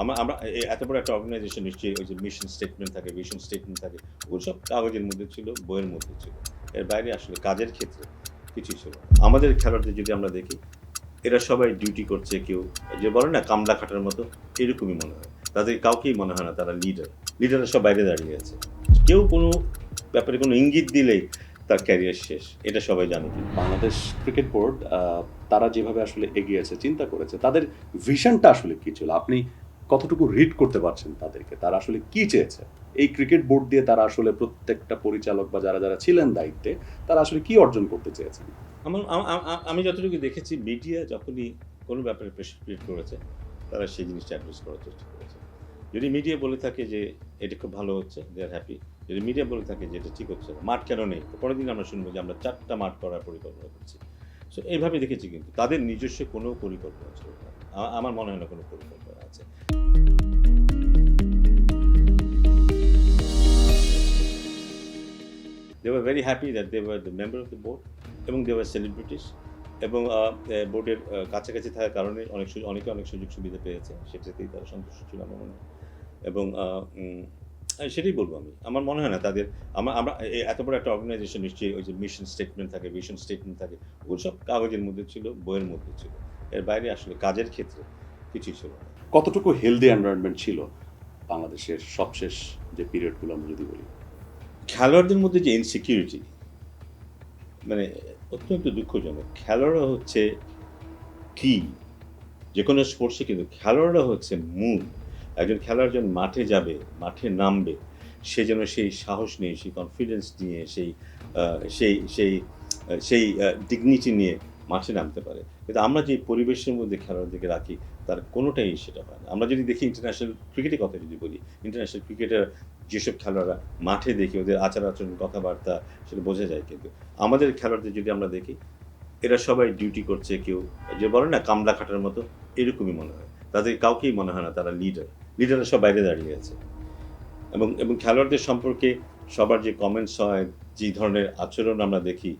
আমরা এত বড় একটা অর্গানাইজেশন নিশ্চয়ই ওই যে মিশন স্টেটমেন্ট থাকে, ভিশন স্টেটমেন্ট থাকে, ওগুলো সব কাগজের মধ্যে ছিল, বইয়ের মধ্যে ছিল। এর বাইরে আসলে কাজের ক্ষেত্রে কিছুই ছিল না। আমাদের খেলোয়াড়দের যদি আমরা দেখি, এরা সবাই ডিউটি করছে, কেউ যে বলে না কামলা খাটার মতো, এরকমই মনে হয়। তাদের কাউকেই মনে হয় না তারা লিডার। লিডাররা সব বাইরে দাঁড়িয়ে আছে। কেউ কোনো ব্যাপারে কোনো ইঙ্গিত দিলেই তার ক্যারিয়ার শেষ। এটা সবাই জানে কিন্তু। বাংলাদেশ ক্রিকেট বোর্ড তারা যেভাবে আসলে এগিয়েছে, চিন্তা করেছে, তাদের ভিশনটা আসলে কি ছিল? আপনি কতটুকু রিড করতে পারছেন তাদেরকে? তারা আসলে কি চেয়েছে? এই ক্রিকেট বোর্ড দিয়ে তারা আসলে প্রত্যেকটা পরিচালক বা যারা যারা ছিলেন দায়িত্বে, তারা আসলে কি অর্জন করতে চেয়েছেন? আমি যতটুকু দেখেছি, মিডিয়া যখনই কোনো ব্যাপারে প্রেশার ক্রিয়েট করেছে, তারা সেই জিনিসটা অ্যাড্রেস করার চেষ্টা করেছে। যদি মিডিয়া বলে থাকে যে এটা খুব ভালো হচ্ছে, দে আর হ্যাপি। যদি মিডিয়া বলে থাকে যে এটা ঠিক হচ্ছে না, মাঠ কেন নেই, পরের দিন আমরা শুনবো যে আমরা 4টা মাঠ করার পরিকল্পনা করছি। সো এইভাবে দেখেছি, কিন্তু তাদের নিজস্ব কোনো পরিকল্পনা ছিল না। আমার মনে হয় না কোনো পরিকল্পনা আছে। They were very happy that they were the member of the board এবং they were celebrities এবং বোর্ডের কাছাকাছি থাকার কারণে অনেকে অনেক সুযোগ সুবিধা পেয়েছে, সেটাতেই তারা সন্তুষ্ট ছিল আমার মনে হয়। এবং সেটাই বলবো আমি। আমার মনে হয় না তাদের আমরা এত বড় একটা অর্গানাইজেশন নিশ্চয়ই ওই যে মিশন স্টেটমেন্ট থাকে, ভিশন স্টেটমেন্ট থাকে, ওগুলো সব কাগজের মধ্যে ছিল, বইয়ের মধ্যে ছিল। এর বাইরে আসলে কাজের ক্ষেত্রে কিছুই ছিল না। কতটুকু হেলদি এনভায়রনমেন্ট ছিল বাংলাদেশের সবশেষ যে পিরিয়ডগুলো আমরা যদি বলি? খেলোয়াড়দের মধ্যে যে ইনসিকিউরিটি, মানে অত্যন্ত দুঃখজনক। খেলোয়াড়রা হচ্ছে কি, যে কোনো স্পোর্টসে কিন্তু খেলোয়াড়রা হচ্ছে মূল। একজন খেলোয়াড় যখন মাঠে যাবে, মাঠে নামবে, সে যেন সেই সাহস নিয়ে, সেই কনফিডেন্স নিয়ে, সেই ডিগনিটি নিয়ে মাঠে নামতে পারে। কিন্তু আমরা যে পরিবেশের মধ্যে খেলোয়াড়দেরকে রাখি, তার কোনোটাই সেটা হয় না। আমরা যদি দেখি ইন্টারন্যাশনাল ক্রিকেটের কথা যদি বলি, ইন্টারন্যাশনাল ক্রিকেটের যেসব খেলোয়াড়রা মাঠে দেখি, ওদের আচার-আচরণ, কথাবার্তা, সেটা বোঝা যায়। কিন্তু আমাদের খেলোয়াড়দের যদি আমরা দেখি, এরা সবাই ডিউটি করছে, কেউ যে বলে না কামলা খাটার মতো, এরকমই মনে হয়। তাদের কাউকেই মনে হয় না তারা লিডার। লিডাররা সব বাইরে দাঁড়িয়ে আছে। এবং খেলোয়াড়দের সম্পর্কে সবার যে কমেন্টস হয়, যে ধরনের আচরণ আমরা দেখি,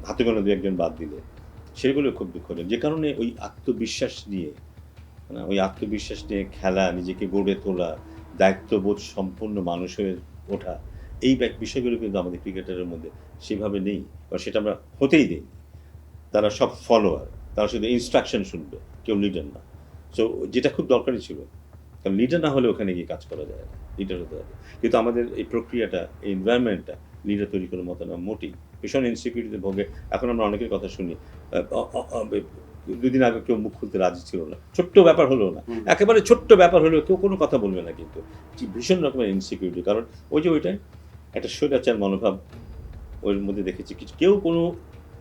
হাতে গোনা দু একজন বাদ দিলে, সেগুলো খুব দুঃখজনক। যে কারণে ওই আত্মবিশ্বাস নিয়ে খেলা, নিজেকে গড়ে তোলা, দায়িত্ববোধ সম্পন্ন মানুষ হয়ে ওঠা, এই বিষয়গুলো কিন্তু আমাদের ক্রিকেটারের মধ্যে সেভাবে নেই, বা সেটা আমরা হতেই দিই। তারা সব ফলোয়ার, তারা শুধু ইনস্ট্রাকশন শুনবে, কেউ লিডার না। সো যেটা খুব দরকারি ছিল, কারণ লিডার না হলে ওখানে গিয়ে কাজ করা যায় না, লিডার হতে হবে। কিন্তু আমাদের এই প্রক্রিয়াটা, এই এনভায়রনমেন্টটা লিডার তৈরি করার মতো না মোটেই। ভীষণ ইনসিকিউরিটিতে ভোগে। এখন আমরা অনেকের কথা শুনি, 2 দিন আগে কেউ মুখ খুলতে রাজি ছিল না, ছোট্ট ব্যাপার হলো না, একেবারে ছোট্ট ব্যাপার হলেও কেউ কোনো কথা বলবে না। কিন্তু ভীষণ রকমের ইনসিকিউরিটি, কারণ ওইটাই একটা স্বৈরাচার মনোভাব ওর মধ্যে দেখেছি। কেউ কোনো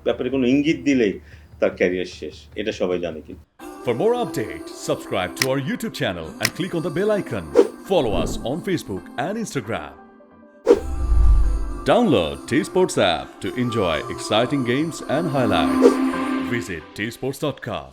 ব্যাপারে কোনো ইঙ্গিত দিলেই তার ক্যারিয়ার শেষ। এটা সবাই জানে। কিন্তু For more updates, subscribe to our YouTube channel and click on the bell icon. Follow us on Facebook and Instagram. Download T-Sports app to enjoy exciting games and highlights. Visit tsports.com.